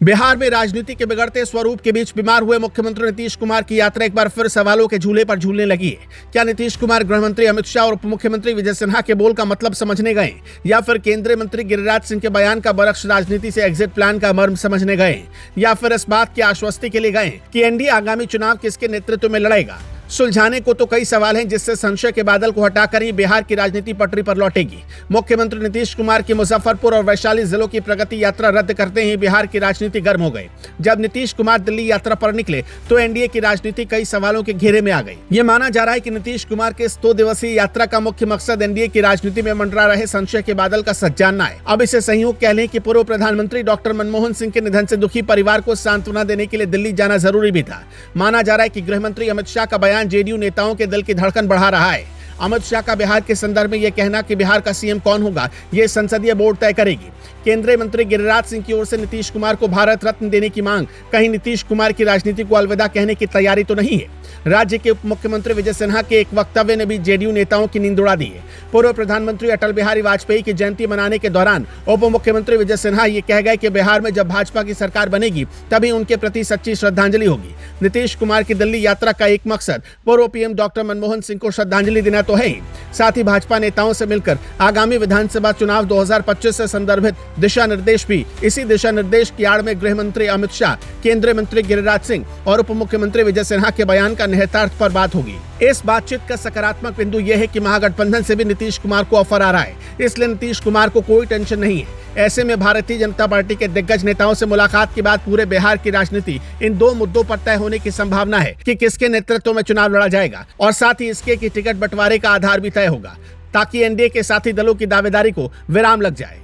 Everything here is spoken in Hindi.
बिहार में राजनीति के बिगड़ते स्वरूप के बीच बीमार हुए मुख्यमंत्री नीतीश कुमार की यात्रा एक बार फिर सवालों के झूले पर झूलने लगी है। क्या नीतीश कुमार गृह मंत्री अमित शाह और उप मुख्यमंत्री विजय सिन्हा के बोल का मतलब समझने गए, या फिर केंद्रीय मंत्री गिरिराज सिंह के बयान का बरक्स राजनीति से एग्जिट प्लान का मर्म समझने गए, या फिर इस बात की आश्वस्ति के लिए गए कि एनडीए आगामी चुनाव किसके नेतृत्व में लड़ेगा? सुलझाने को तो कई सवाल हैं, जिससे संशय के बादल को हटाकर ही बिहार की राजनीति पटरी पर लौटेगी। मुख्यमंत्री नीतीश कुमार की मुजफ्फरपुर और वैशाली जिलों की प्रगति यात्रा रद्द करते ही बिहार की राजनीति गर्म हो गई। जब नीतीश कुमार दिल्ली यात्रा पर निकले तो एनडीए की राजनीति कई सवालों के घेरे में आ गई। ये माना जा रहा है कि नीतीश कुमार के इस 2 दिवसीय यात्रा का मुख्य मकसद एनडीए की राजनीति में मंडरा रहे संशय के बादल का सच जानना है। अब इसे संयोग कह लें कि पूर्व प्रधानमंत्री डॉक्टर मनमोहन सिंह के निधन से दुखी परिवार को सांत्वना देने के लिए दिल्ली जाना जरूरी भी था। माना जा रहा है कि गृह मंत्री अमित शाह का बयान जेडीयू नेताओं के दिल की धड़कन बढ़ा रहा है। अमित शाह का बिहार के संदर्भ में यह कहना कि बिहार का सीएम कौन होगा, यह संसदीय बोर्ड तय करेगी। केंद्रीय मंत्री गिरिराज सिंह की ओर से नीतीश कुमार को भारत रत्न देने की मांग कहीं नीतीश कुमार की राजनीति को अलविदा कहने की तैयारी तो नहीं है। राज्य के उप मुख्यमंत्री विजय सिन्हा के एक वक्तव्य ने भी जेडीयू नेताओं की नींद उड़ा दी है। पूर्व प्रधानमंत्री अटल बिहारी वाजपेयी की जयंती मनाने के दौरान उप मुख्यमंत्री विजय सिन्हा ये कह गए कि बिहार में जब भाजपा की सरकार बनेगी तभी उनके प्रति सच्ची श्रद्धांजलि होगी। नीतीश कुमार की दिल्ली यात्रा का एक मकसद पूर्व पीएम डॉक्टर मनमोहन सिंह को श्रद्धांजलि देना तो है ही, साथ ही भाजपा नेताओं से मिलकर आगामी विधानसभा चुनाव 2025 से संदर्भित दिशा निर्देश भी। इसी दिशा निर्देश की आड़ में गृह मंत्री अमित शाह, केंद्रीय मंत्री गिरिराज सिंह और उप मुख्यमंत्री विजय सिन्हा के बयान का निहितार्थ पर बात होगी। इस बातचीत का सकारात्मक बिंदु यह है कि महागठबंधन से भी नीतीश कुमार को ऑफर आ रहा है, इसलिए नीतीश कुमार को कोई टेंशन नहीं है। ऐसे में भारतीय जनता पार्टी के दिग्गज नेताओं से मुलाकात के बाद पूरे बिहार की राजनीति इन 2 मुद्दों पर तय होने की संभावना है कि किसके नेतृत्व में चुनाव लड़ा जाएगा, और साथ ही इसके कि टिकट बंटवारे का आधार भी तय होगा, ताकि एनडीए के साथी दलों की दावेदारी को विराम लग जाए।